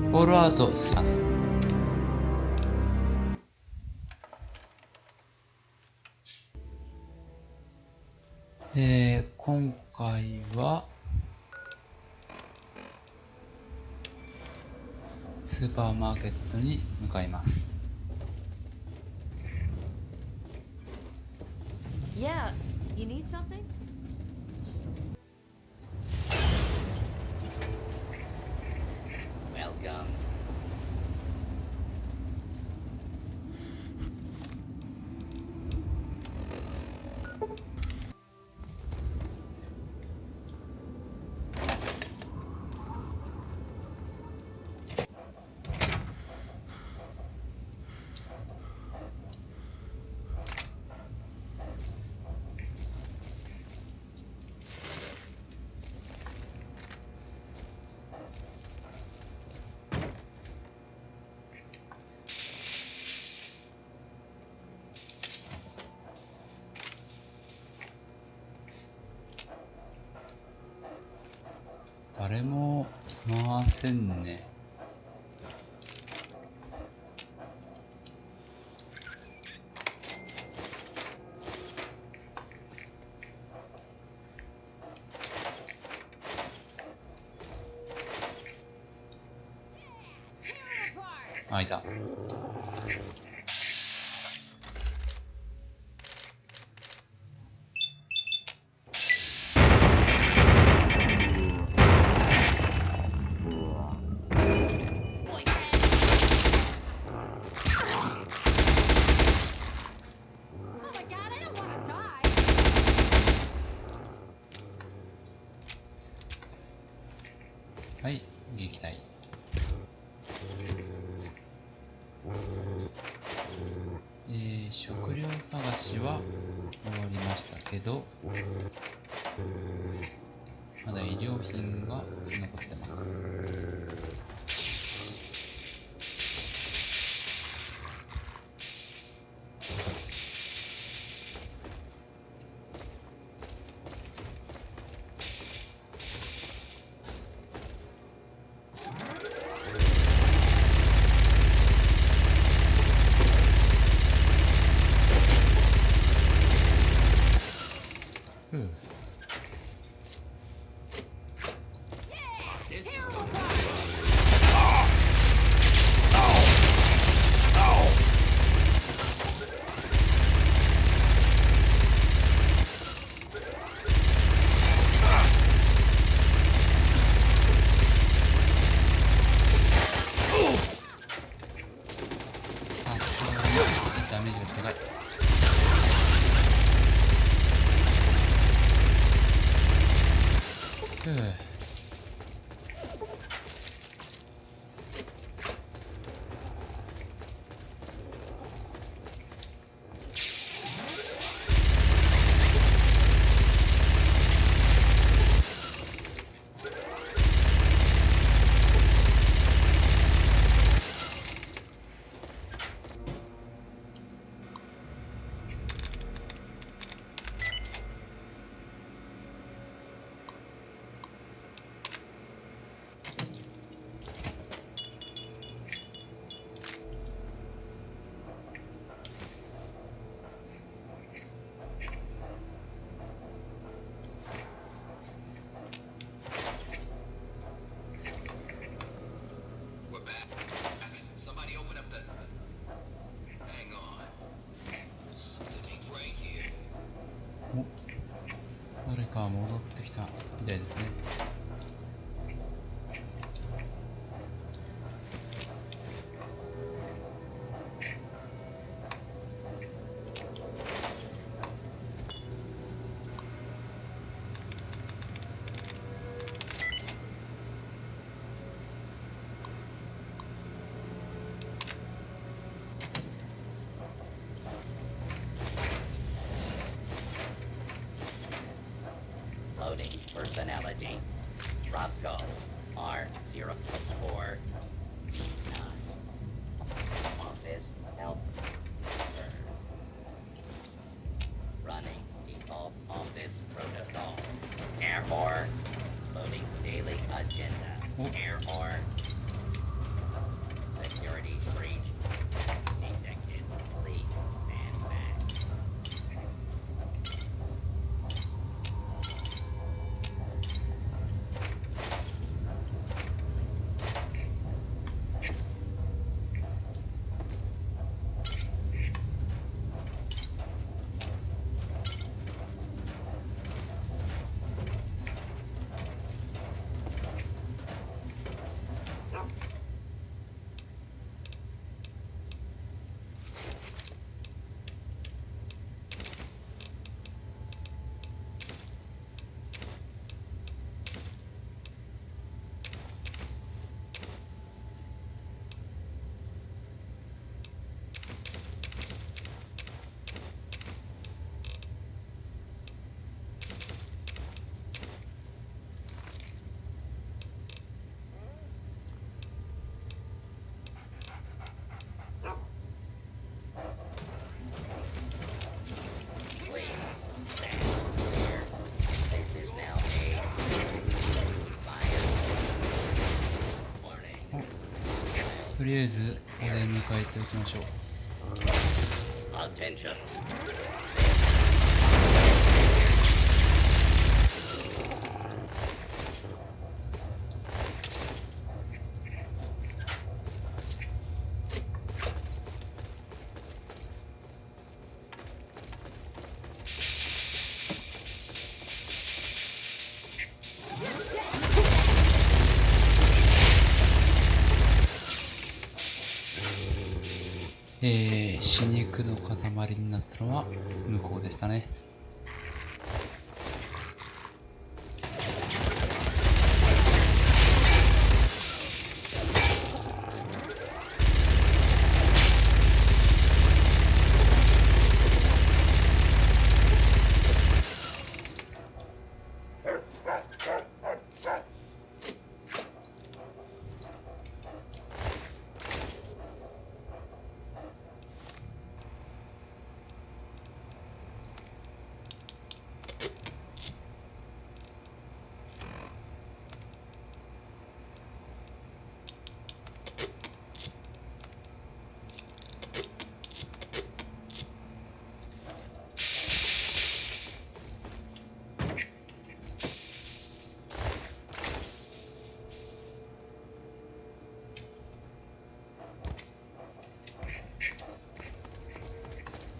フォールアウトします。今回はスーパーマーケットに向かいます。Yeah, you need something? Welcome.誰もいませんね。あ、いた。はい、撃退。食料探しは終わりましたけど、まだ衣料品が残ってます。ダメージが高い。誰か戻ってきたみたいですね。Loading personality. Drop code R04B9. Office help. Running default office protocol. Error. Loading daily agenda. Error. とりあえずお出迎えておきましょう。Attention. 死肉の塊になったのは向こうでしたね。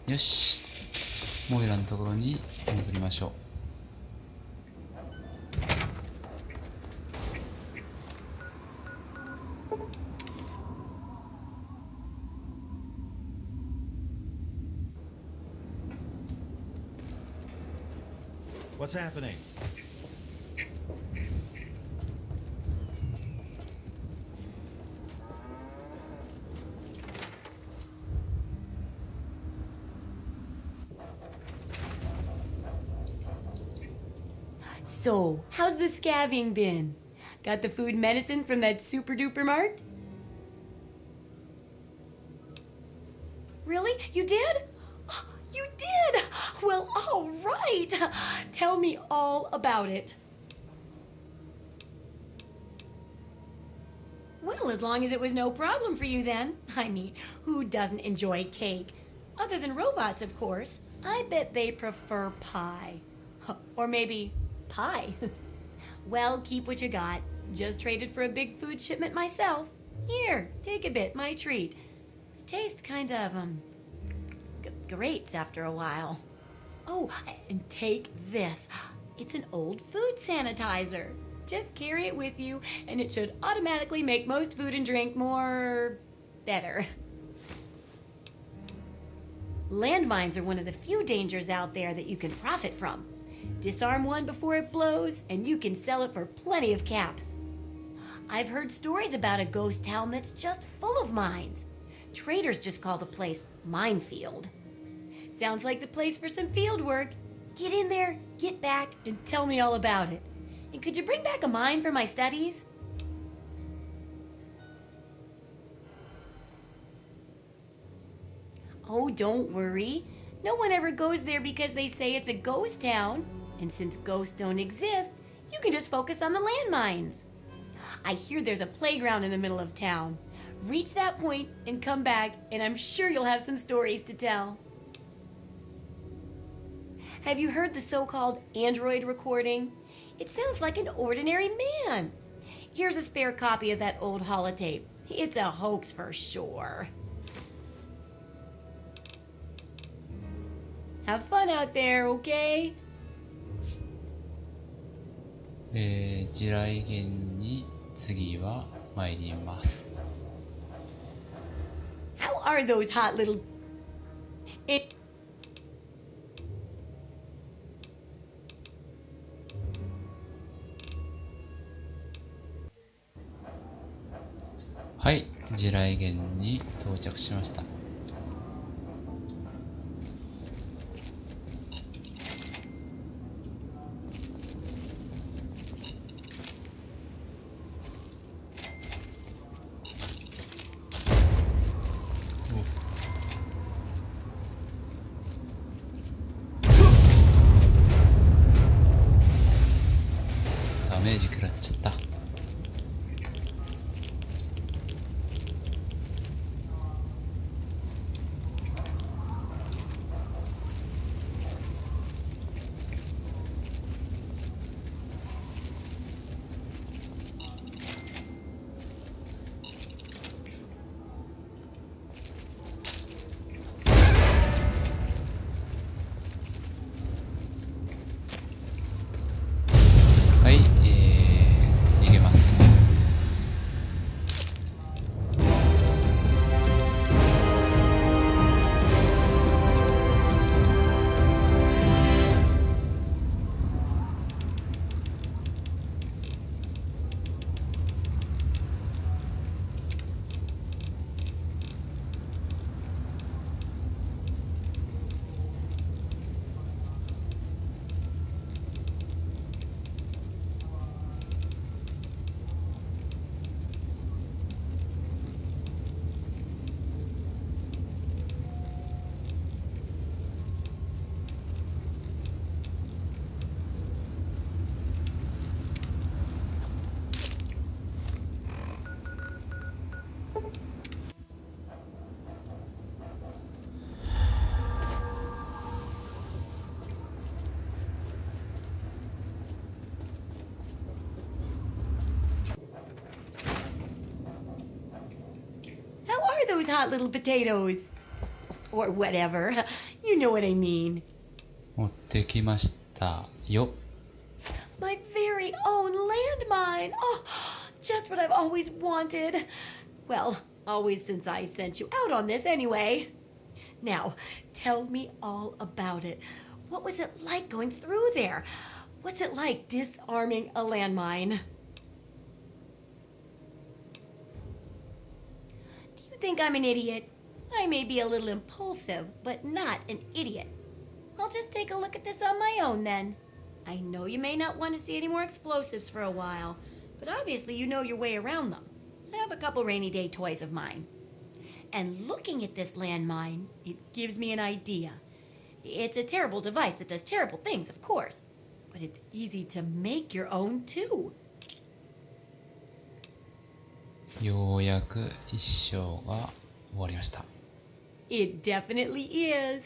よし、モイラのところに戻りましょう。What's happening? So, how's the scabbing been? Got the food medicine from that super duper mart? Really? You did? You did? Well, all right. Tell me all about it. Well, as long as it was no problem for you then. I mean, who doesn't enjoy cake? Other than robots, of course. I bet they prefer pie. Or maybe pie. Well, keep what you got. Just traded for a big food shipment myself. Here, take a bit, my treat. Tastes kind of, grates after a while. Oh, and take this. It's an old food sanitizer. Just carry it with you, and it should automatically make most food and drink more better. Landmines are one of the few dangers out there that you can profit from. Disarm one before it blows, and you can sell it for plenty of caps. I've heard stories about a ghost town that's just full of mines. Traders just call the place Minefield. Sounds like the place for some field work. Get in there, get back, and tell me all about it. And could you bring back a mine for my studies? Oh, don't worry. No one ever goes there because they say it's a ghost town. And since ghosts don't exist, you can just focus on the landmines. I hear there's a playground in the middle of town. Reach that point and come back, and I'm sure you'll have some stories to tell. Have you heard the so-called android recording? It sounds like an ordinary man. Here's a spare copy of that old holotape. It's a hoax for sure. Have fun out there, okay? 地雷原に次は参ります。How are those hot little...はい、地雷原に到着しました。ダメージ食らっちゃった。those hot little potatoes. Or whatever. You know what I mean. 持ってきましたよ。My very own landmine. Oh, just what I've always wanted. Well, always since I sent you out on this anyway. Now, tell me all about it. What was it like going through there? What's it like disarming a landmine? Do you think I'm an idiot? I may be a little impulsive, but not an idiot. I'll just take a look at this on my own then. I know you may not want to see any more explosives for a while, but obviously you know your way around them. I have a couple rainy day toys of mine. And looking at this landmine, it gives me an idea. It's a terrible device that does terrible things, of course, but it's easy to make your own too. ようやく一章が終わりました。It definitely is.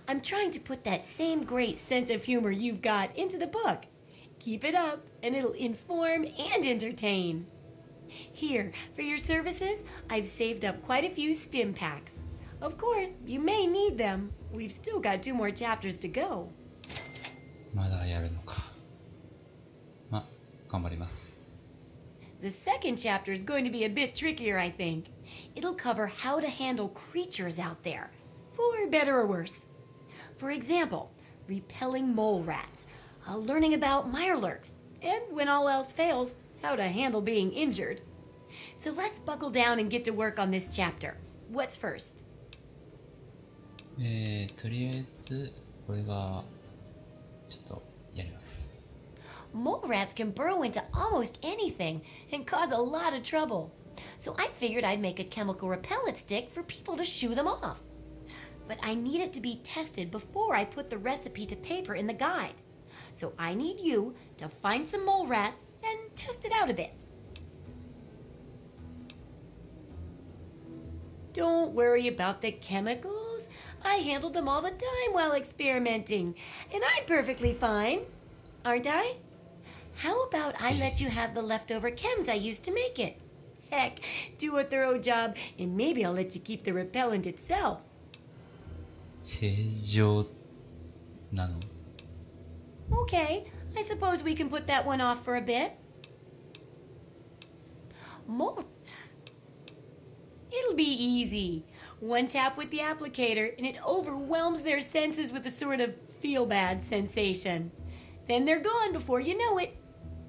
I'm trying to put that same great sense of humor you've got into the book. Keep it up, and it'll inform and entertain. Here, for your services, I've saved up quite a few stim packs. Of course, you may need them. We've still got 2 more chapters to go. まだやるのか。まあ、頑張ります。The second chapter is going to be a bit trickier, I think. It'll cover how to handle creatures out there, for better or worse. For example, repelling mole rats, learning about mirelurks, and when all else fails, how to handle being injured. So let's buckle down and get to work on this chapter. What's first? とりあえず、これが、ちょっと、やります。Mole rats can burrow into almost anything and cause a lot of trouble. So I figured I'd make a chemical repellent stick for people to shoo them off. But I need it to be tested before I put the recipe to paper in the guide. So I need you to find some mole rats and test it out a bit. Don't worry about the chemicals. I handled them all the time while experimenting, and I'm perfectly fine, aren't I? How about I let you have the leftover chems I used to make it? Heck, do a thorough job, and maybe I'll let you keep the repellent itself. 正常なの？ Okay, I suppose we can put that one off for a bit. More. It'll be easy. One tap with the applicator, and it overwhelms their senses with a sort of feel-bad sensation. Then they're gone before you know it.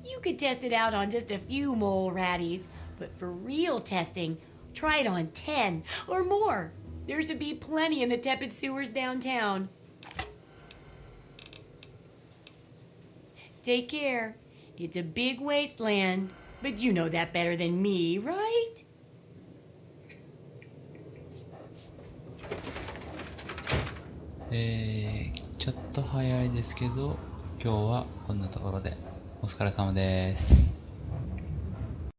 You could test it out on just a few mole ratties, but for real testing, try it on 10 or more. There should be plenty in the tepid sewers downtown. Take care. It's a big wasteland, but you know that better than me, right? ちょっと早いですけど、今日はこんなところでお疲れ様です。